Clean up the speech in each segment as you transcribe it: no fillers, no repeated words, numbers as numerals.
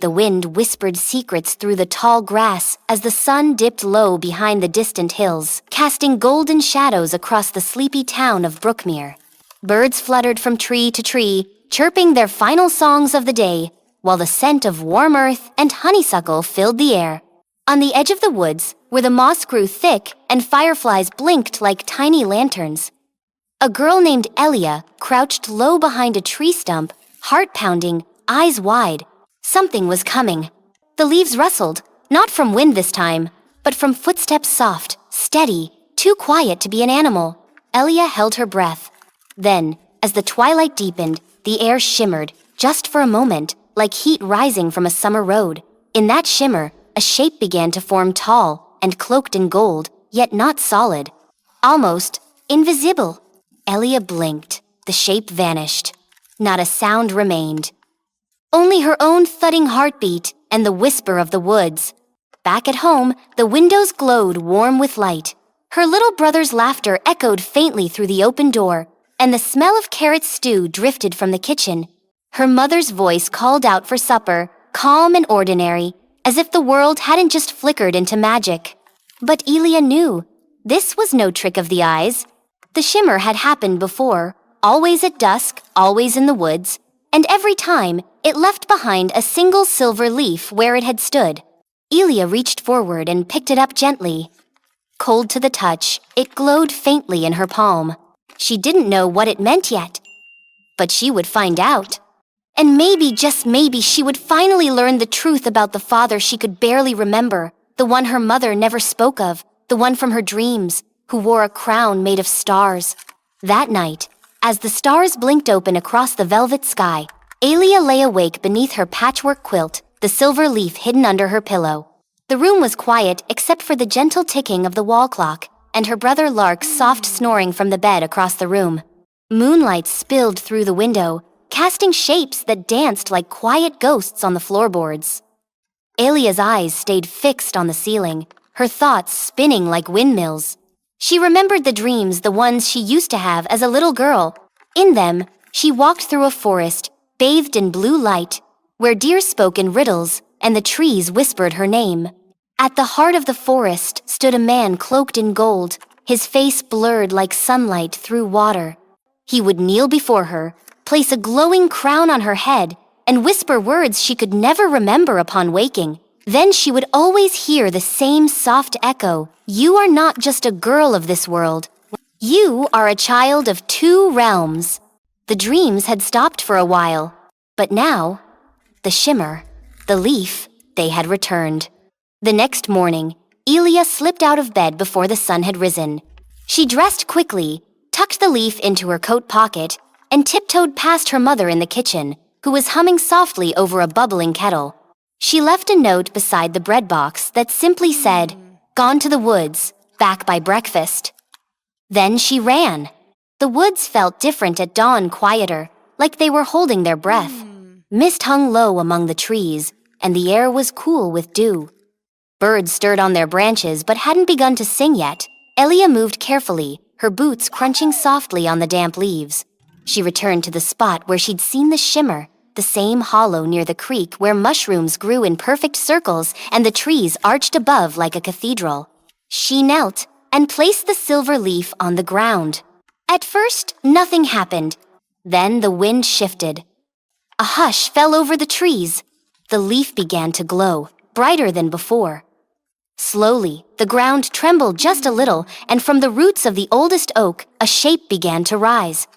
the wind whispered secrets through the tall grass as the sun dipped low behind the distant hills, casting golden shadows across the sleepy town of Brookmere. Birds fluttered from tree to tree, chirping their final songs of the day, while the scent of warm earth and honeysuckle filled the air. On the edge of the woods, where the moss grew thick and fireflies blinked like tiny lanterns, a girl named Elia crouched low behind a tree stump, heart pounding, eyes wide. Something was coming. The leaves rustled, not from wind this time, but from footsteps soft, steady, too quiet to be an animal. Elia held her breath. Then, as the twilight deepened, the air shimmered, just for a moment, like heat rising from a summer road. In that shimmer, a shape began to form, tall and cloaked in gold, yet not solid. Almost invisible. Elia blinked. The shape vanished. Not a sound remained. Only her own thudding heartbeat and the whisper of the woods. Back at home, the windows glowed warm with light. Her little brother's laughter echoed faintly through the open door, and the smell of carrot stew drifted from the kitchen. Her mother's voice called out for supper, calm and ordinary, as if the world hadn't just flickered into magic. But Elia knew. This was no trick of the eyes. The shimmer had happened before, always at dusk, always in the woods, and every time it left behind a single silver leaf where it had stood. Elia reached forward and picked it up gently. Cold to the touch, it glowed faintly in her palm. She didn't know what it meant yet, but she would find out. And maybe, just maybe, she would finally learn the truth about the father she could barely remember, the one her mother never spoke of, the one from her dreams, who wore a crown made of stars. That night, as the stars blinked open across the velvet sky, Elia lay awake beneath her patchwork quilt, the silver leaf hidden under her pillow. The room was quiet except for the gentle ticking of the wall clock and her brother Lark's soft snoring from the bed across the room. Moonlight spilled through the window, casting shapes that danced like quiet ghosts on the floorboards. Elia's eyes stayed fixed on the ceiling, her thoughts spinning like windmills. She remembered the dreams, the ones she used to have as a little girl. In them, she walked through a forest, bathed in blue light, where deer spoke in riddles and the trees whispered her name. At the heart of the forest stood a man cloaked in gold, his face blurred like sunlight through water. He would kneel before her, place a glowing crown on her head, and whisper words she could never remember upon waking. Then she would always hear the same soft echo, "You are not just a girl of this world. You are a child of two realms." The dreams had stopped for a while, but now, the shimmer, the leaf, they had returned. The next morning, Elia slipped out of bed before the sun had risen. She dressed quickly, tucked the leaf into her coat pocket, and tiptoed past her mother in the kitchen, who was humming softly over a bubbling kettle. She left a note beside the bread box that simply said, "Gone to the woods, back by breakfast." Then she ran. The woods felt different at dawn, quieter, like they were holding their breath. Mist hung low among the trees, and the air was cool with dew. Birds stirred on their branches but hadn't begun to sing yet. Elia moved carefully, her boots crunching softly on the damp leaves. She returned to the spot where she'd seen the shimmer, the same hollow near the creek where mushrooms grew in perfect circles and the trees arched above like a cathedral. She knelt and placed the silver leaf on the ground. At first, nothing happened. Then the wind shifted. A hush fell over the trees. The leaf began to glow, brighter than before. Slowly, the ground trembled just a little, and from the roots of the oldest oak, a shape began to rise.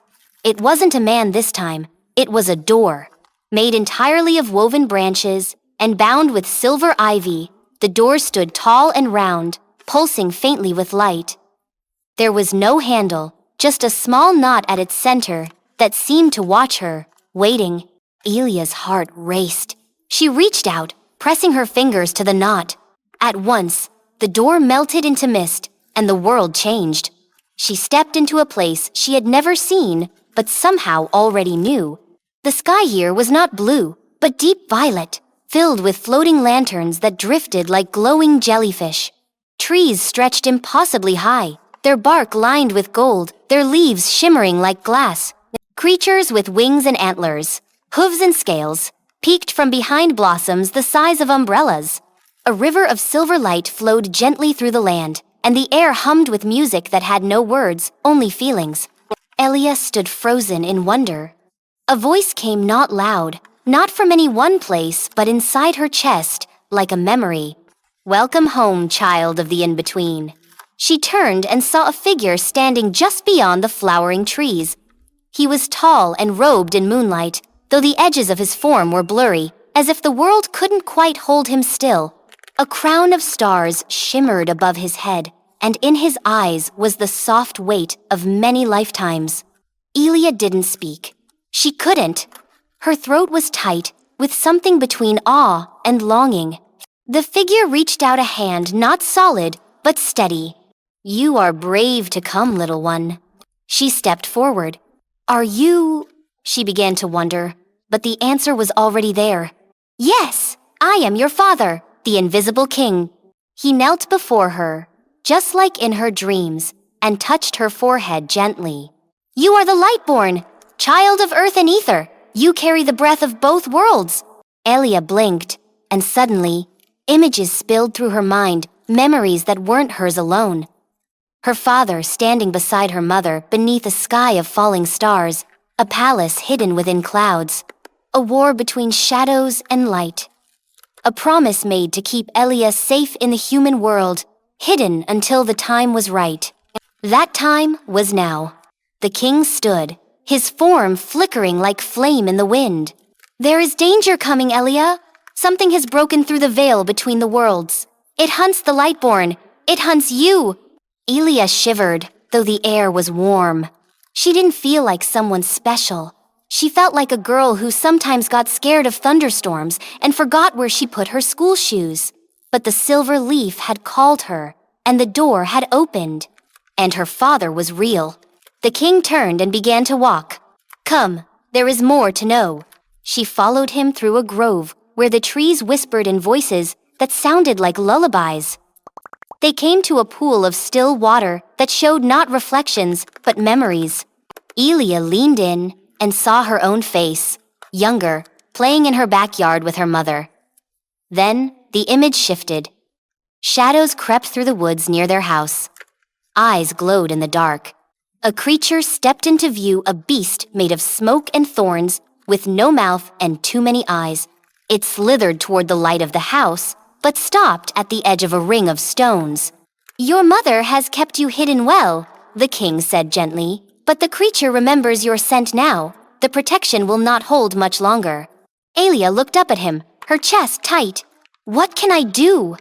It wasn't a man this time. It was a door. Made entirely of woven branches and bound with silver ivy, the door stood tall and round, pulsing faintly with light. There was no handle, just a small knot at its center that seemed to watch her, waiting. Elia's heart raced. She reached out, pressing her fingers to the knot. At once, the door melted into mist, and the world changed. She stepped into a place she had never seen, but somehow already knew. The sky here was not blue, but deep violet, filled with floating lanterns that drifted like glowing jellyfish. Trees stretched impossibly high, their bark lined with gold, their leaves shimmering like glass. Creatures with wings and antlers, hooves and scales, peeked from behind blossoms the size of umbrellas. A river of silver light flowed gently through the land, and the air hummed with music that had no words, only feelings. Elia stood frozen in wonder. A voice came not loud, not from any one place, but inside her chest, like a memory. "Welcome home, child of the in-between." She turned and saw a figure standing just beyond the flowering trees. He was tall and robed in moonlight, though the edges of his form were blurry, as if the world couldn't quite hold him still. A crown of stars shimmered above his head, and in his eyes was the soft weight of many lifetimes. Elia didn't speak. She couldn't. Her throat was tight, with something between awe and longing. The figure reached out a hand, not solid, but steady. "You are brave to come, little one." She stepped forward. "Are you—" She began to wonder, but the answer was already there. "Yes, I am your father, the invisible king." He knelt before her, just like in her dreams, and touched her forehead gently. "You are the Lightborn, child of earth and ether. You carry the breath of both worlds." Elia blinked, and suddenly, images spilled through her mind, memories that weren't hers alone. Her father standing beside her mother beneath a sky of falling stars, a palace hidden within clouds, a war between shadows and light. A promise made to keep Elia safe in the human world, hidden until the time was right. That time was now. The king stood, his form flickering like flame in the wind. "There is danger coming, Elia. Something has broken through the veil between the worlds. It hunts the Lightborn. It hunts you." Elia shivered, though the air was warm. She didn't feel like someone special. She felt like a girl who sometimes got scared of thunderstorms and forgot where she put her school shoes. But the silver leaf had called her, and the door had opened. And her father was real. The king turned and began to walk. "Come, there is more to know." She followed him through a grove where the trees whispered in voices that sounded like lullabies. They came to a pool of still water that showed not reflections, but memories. Elia leaned in and saw her own face, younger, playing in her backyard with her mother. Then the image shifted. Shadows crept through the woods near their house. Eyes glowed in the dark. A creature stepped into view, a beast made of smoke and thorns, with no mouth and too many eyes. It slithered toward the light of the house, but stopped at the edge of a ring of stones. "Your mother has kept you hidden well," the king said gently, "but the creature remembers your scent now. The protection will not hold much longer." Elia looked up at him, her chest tight. "What can I do?"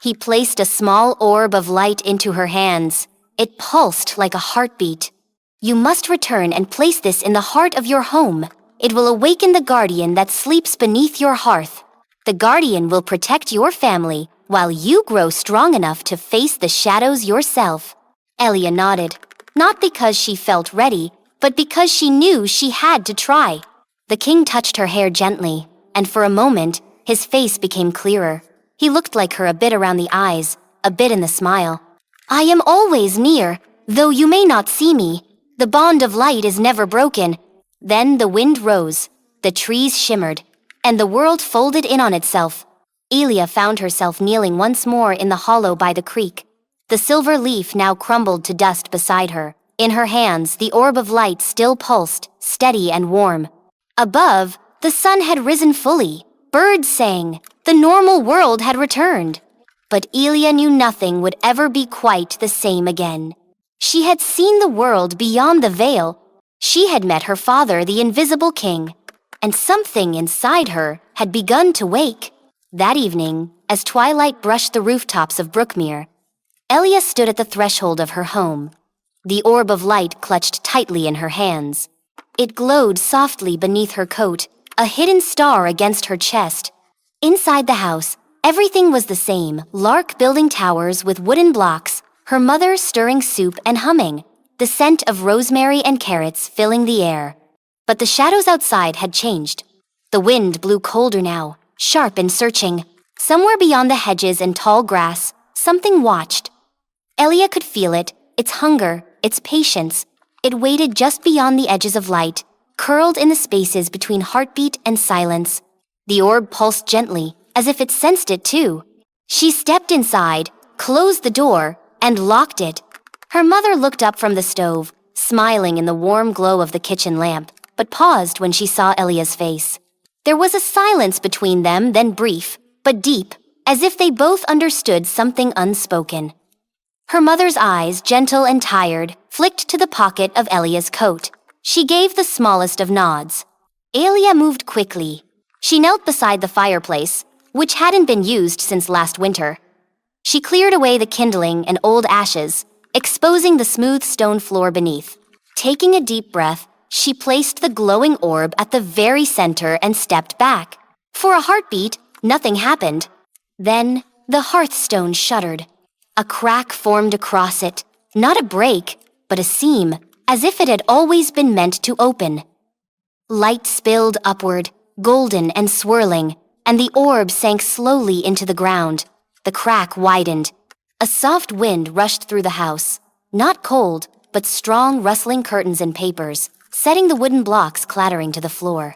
He placed a small orb of light into her hands. It pulsed like a heartbeat. "You must return and place this in the heart of your home. It will awaken the guardian that sleeps beneath your hearth. The guardian will protect your family while you grow strong enough to face the shadows yourself." Elia nodded, not because she felt ready, but because she knew she had to try. The king touched her hair gently, and for a moment, his face became clearer. He looked like her a bit around the eyes, a bit in the smile. "I am always near, though you may not see me. The bond of light is never broken." Then the wind rose, the trees shimmered, and the world folded in on itself. Elia found herself kneeling once more in the hollow by the creek. The silver leaf now crumbled to dust beside her. In her hands, the orb of light still pulsed, steady and warm. Above, the sun had risen fully. Birds sang. The normal world had returned. But Elia knew nothing would ever be quite the same again. She had seen the world beyond the veil. She had met her father, the invisible king, and something inside her had begun to wake. That evening, as twilight brushed the rooftops of Brookmere, Elia stood at the threshold of her home. The orb of light clutched tightly in her hands. It glowed softly beneath her coat, a hidden star against her chest. Inside the house, everything was the same, lark building towers with wooden blocks, her mother stirring soup and humming, the scent of rosemary and carrots filling the air. But the shadows outside had changed. The wind blew colder now, sharp and searching. Somewhere beyond the hedges and tall grass, something watched. Elia could feel it, its hunger, its patience. It waited just beyond the edges of light, curled in the spaces between heartbeat and silence. The orb pulsed gently, as if it sensed it too. She stepped inside, closed the door, and locked it. Her mother looked up from the stove, smiling in the warm glow of the kitchen lamp, but paused when she saw Elia's face. There was a silence between them, then brief, but deep, as if they both understood something unspoken. Her mother's eyes, gentle and tired, flicked to the pocket of Elia's coat. She gave the smallest of nods. Elia moved quickly. She knelt beside the fireplace, which hadn't been used since last winter. She cleared away the kindling and old ashes, exposing the smooth stone floor beneath. Taking a deep breath, she placed the glowing orb at the very center and stepped back. For a heartbeat, nothing happened. Then, the hearthstone shuddered. A crack formed across it, not a break, but a seam, as if it had always been meant to open. Light spilled upward, golden and swirling, and the orb sank slowly into the ground. The crack widened. A soft wind rushed through the house, not cold, but strong rustling curtains and papers, setting the wooden blocks clattering to the floor.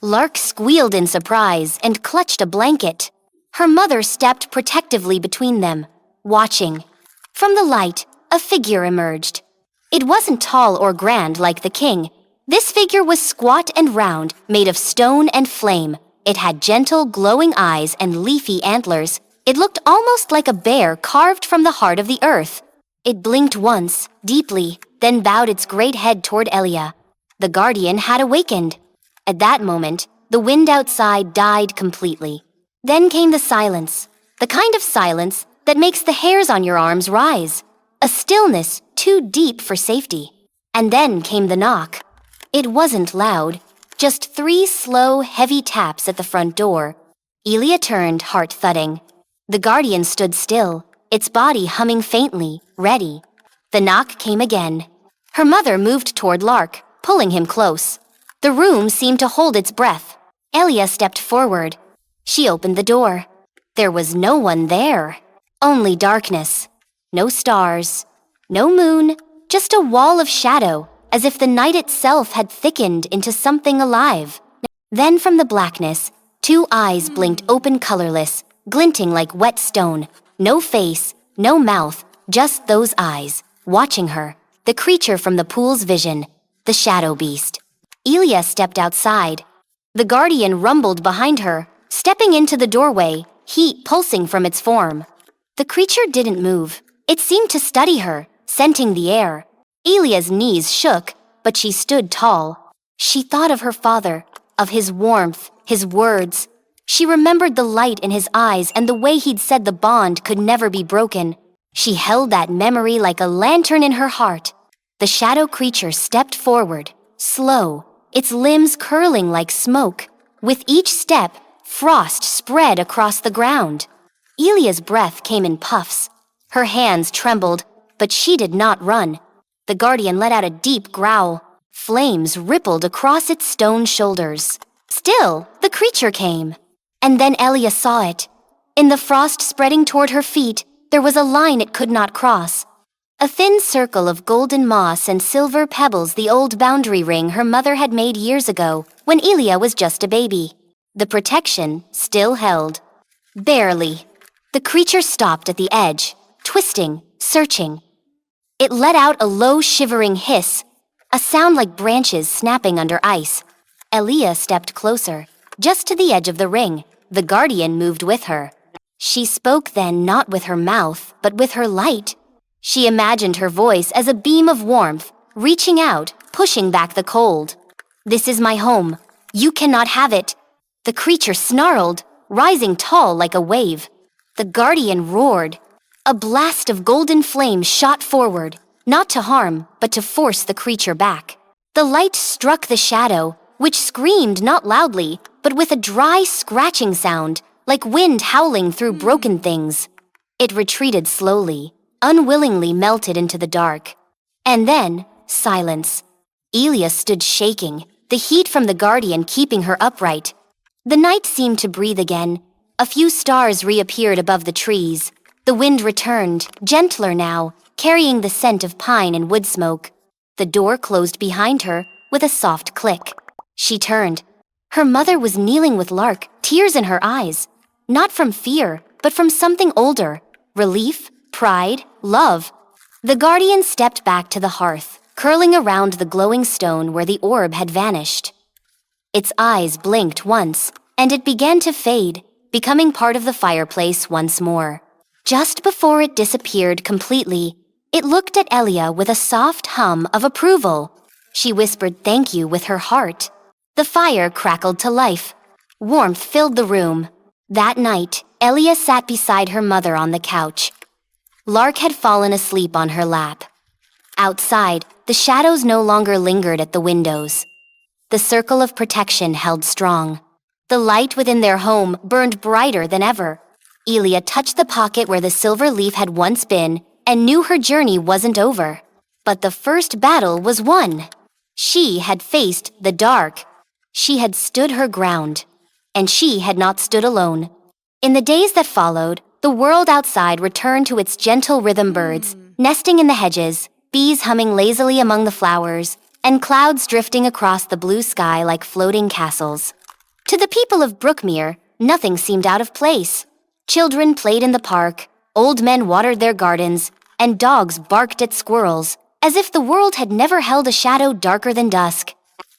Lark squealed in surprise and clutched a blanket. Her mother stepped protectively between them, watching. From the light, a figure emerged. It wasn't tall or grand like the king. This figure was squat and round, made of stone and flame. It had gentle, glowing eyes and leafy antlers. It looked almost like a bear carved from the heart of the earth. It blinked once, deeply, then bowed its great head toward Elia. The guardian had awakened. At that moment, the wind outside died completely. Then came the silence, the kind of silence that makes the hairs on your arms rise. A stillness too deep for safety. And then came the knock. It wasn't loud, just 3 slow, heavy taps at the front door. Elia turned, heart thudding. The guardian stood still, its body humming faintly, ready. The knock came again. Her mother moved toward Lark, pulling him close. The room seemed to hold its breath. Elia stepped forward. She opened the door. There was no one there. Only darkness. No stars. No moon. Just a wall of shadow, as if the night itself had thickened into something alive. Then from the blackness, 2 eyes blinked open, colorless, glinting like wet stone. No face, no mouth, just those eyes, watching her. The creature from the pool's vision, the shadow beast. Elia stepped outside. The guardian rumbled behind her, stepping into the doorway, heat pulsing from its form. The creature didn't move. It seemed to study her, scenting the air. Elia's knees shook, but she stood tall. She thought of her father, of his warmth, his words. She remembered the light in his eyes and the way he'd said the bond could never be broken. She held that memory like a lantern in her heart. The shadow creature stepped forward, slow, its limbs curling like smoke. With each step, frost spread across the ground. Elia's breath came in puffs. Her hands trembled, but she did not run. The guardian let out a deep growl. Flames rippled across its stone shoulders. Still, the creature came. And then Elia saw it. In the frost spreading toward her feet, there was a line it could not cross. A thin circle of golden moss and silver pebbles, the old boundary ring her mother had made years ago, when Elia was just a baby. The protection still held. Barely. The creature stopped at the edge, twisting, searching. It let out a low, shivering hiss, a sound like branches snapping under ice. Elia stepped closer, just to the edge of the ring. The guardian moved with her. She spoke then not with her mouth, but with her light. She imagined her voice as a beam of warmth, reaching out, pushing back the cold. "This is my home. You cannot have it." The creature snarled, rising tall like a wave. The guardian roared. A blast of golden flame shot forward, not to harm, but to force the creature back. The light struck the shadow, which screamed not loudly, but with a dry, scratching sound, like wind howling through broken things. It retreated slowly, unwillingly melted into the dark. And then, silence. Elia stood shaking, the heat from the guardian keeping her upright. The night seemed to breathe again. A few stars reappeared above the trees. The wind returned, gentler now, carrying the scent of pine and wood smoke. The door closed behind her with a soft click. She turned. Her mother was kneeling with Lark, tears in her eyes. Not from fear, but from something older. Relief, pride, love. The guardian stepped back to the hearth, curling around the glowing stone where the orb had vanished. Its eyes blinked once, and it began to fade, becoming part of the fireplace once more. Just before it disappeared completely, it looked at Elia with a soft hum of approval. She whispered thank you with her heart. The fire crackled to life. Warmth filled the room. That night, Elia sat beside her mother on the couch. Lark had fallen asleep on her lap. Outside, the shadows no longer lingered at the windows. The circle of protection held strong. The light within their home burned brighter than ever. Elia touched the pocket where the silver leaf had once been and knew her journey wasn't over. But the first battle was won. She had faced the dark. She had stood her ground. And she had not stood alone. In the days that followed, the world outside returned to its gentle rhythm, birds nesting in the hedges, bees humming lazily among the flowers, and clouds drifting across the blue sky like floating castles. To the people of Brookmere, nothing seemed out of place. Children played in the park, old men watered their gardens, and dogs barked at squirrels, as if the world had never held a shadow darker than dusk.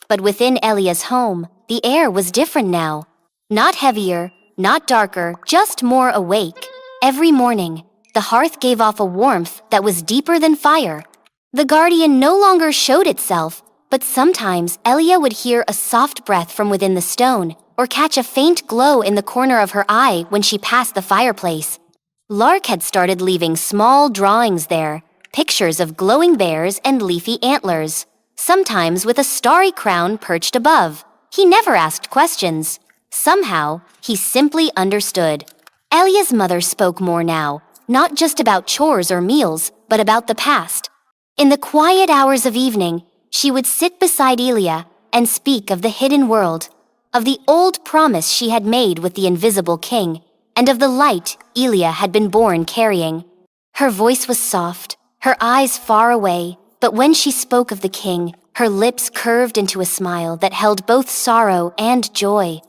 But within Elia's home, the air was different now. Not heavier, not darker, just more awake. Every morning, the hearth gave off a warmth that was deeper than fire. The guardian no longer showed itself, but sometimes Elia would hear a soft breath from within the stone, or catch a faint glow in the corner of her eye when she passed the fireplace. Lark had started leaving small drawings there, pictures of glowing bears and leafy antlers, sometimes with a starry crown perched above. He never asked questions. Somehow, he simply understood. Elia's mother spoke more now, not just about chores or meals, but about the past. In the quiet hours of evening, she would sit beside Elia and speak of the hidden world, of the old promise she had made with the invisible king, and of the light Elia had been born carrying. Her voice was soft, her eyes far away, but when she spoke of the king, her lips curved into a smile that held both sorrow and joy.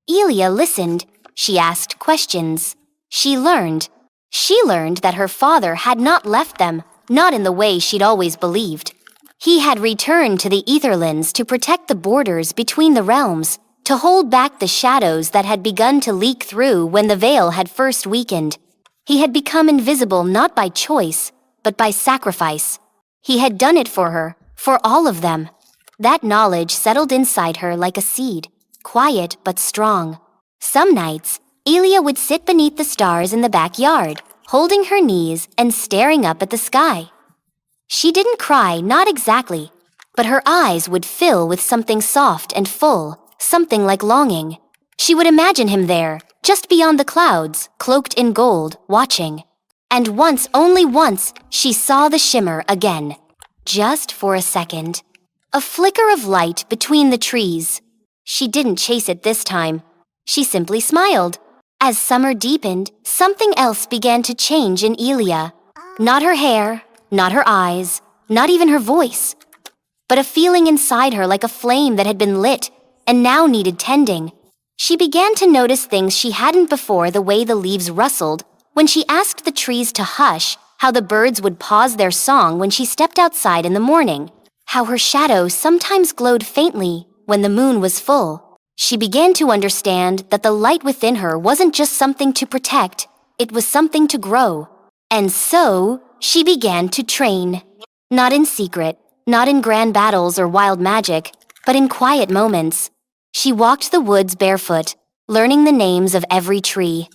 Elia listened. She asked questions. She learned. She learned that her father had not left them, not in the way she'd always believed. He had returned to the Etherlands to protect the borders between the realms, to hold back the shadows that had begun to leak through when the veil had first weakened. He had become invisible not by choice, but by sacrifice. He had done it for her, for all of them. That knowledge settled inside her like a seed, quiet but strong. Some nights, Elia would sit beneath the stars in the backyard, holding her knees and staring up at the sky. She didn't cry, not exactly, but her eyes would fill with something soft and full, something like longing. She would imagine him there, just beyond the clouds, cloaked in gold, watching. And once, only once, she saw the shimmer again. Just for a second. A flicker of light between the trees. She didn't chase it this time. She simply smiled. As summer deepened, something else began to change in Elia. Not her hair, not her eyes, not even her voice, but a feeling inside her like a flame that had been lit and now needed tending. She began to notice things she hadn't before, the way the leaves rustled when she asked the trees to hush, how the birds would pause their song when she stepped outside in the morning, how her shadow sometimes glowed faintly when the moon was full. She began to understand that the light within her wasn't just something to protect, it was something to grow. And so, she began to train. Not in secret, not in grand battles or wild magic, but in quiet moments. She walked the woods barefoot, learning the names of every tree.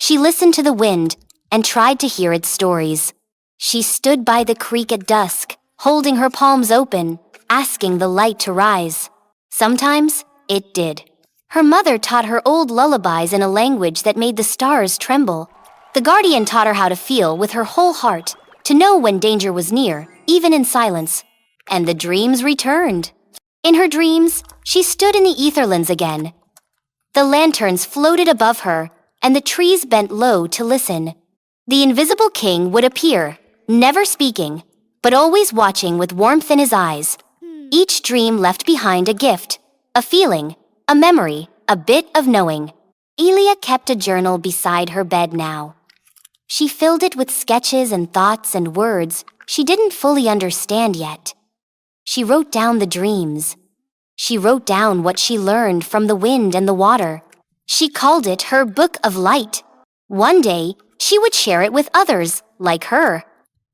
She listened to the wind and tried to hear its stories. She stood by the creek at dusk, holding her palms open, asking the light to rise. Sometimes, it did. Her mother taught her old lullabies in a language that made the stars tremble. The guardian taught her how to feel with her whole heart, to know when danger was near, even in silence. And the dreams returned. In her dreams, she stood in the Etherlands again. The lanterns floated above her, and the trees bent low to listen. The invisible king would appear, never speaking, but always watching with warmth in his eyes. Each dream left behind a gift, a feeling, a memory, a bit of knowing. Elia kept a journal beside her bed now. She filled it with sketches and thoughts and words she didn't fully understand yet. She wrote down the dreams. She wrote down what she learned from the wind and the water. She called it her book of light. One day, she would share it with others, like her.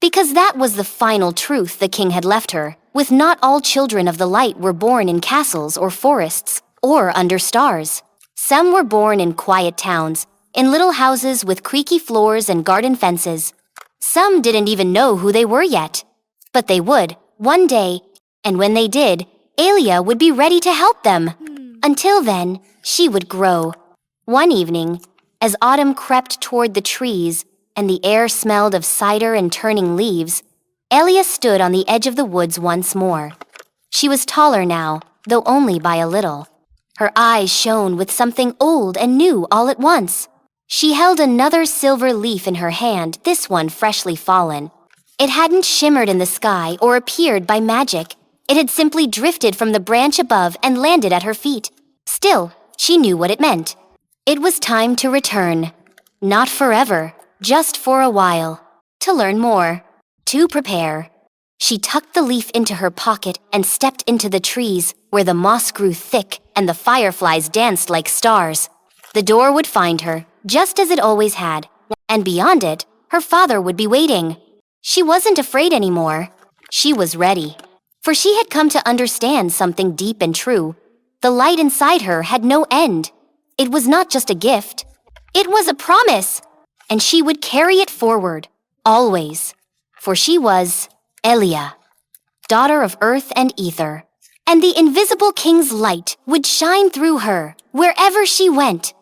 Because that was the final truth the king had left her, with not all children of the light were born in castles or forests, or under stars. Some were born in quiet towns, in little houses with creaky floors and garden fences. Some didn't even know who they were yet. But they would, one day, and when they did, Elia would be ready to help them. Until then, she would grow. One evening, as autumn crept toward the trees and the air smelled of cider and turning leaves, Elia stood on the edge of the woods once more. She was taller now, though only by a little. Her eyes shone with something old and new all at once. She held another silver leaf in her hand, this one freshly fallen. It hadn't shimmered in the sky or appeared by magic. It had simply drifted from the branch above and landed at her feet. Still, she knew what it meant. It was time to return. Not forever, just for a while. To learn more. To prepare. She tucked the leaf into her pocket and stepped into the trees, where the moss grew thick and the fireflies danced like stars. The door would find her, just as it always had, and beyond it, her father would be waiting. She wasn't afraid anymore. She was ready. For she had come to understand something deep and true. The light inside her had no end. It was not just a gift. It was a promise. And she would carry it forward, always. For she was Elia, daughter of earth and ether. And the invisible king's light would shine through her, wherever she went.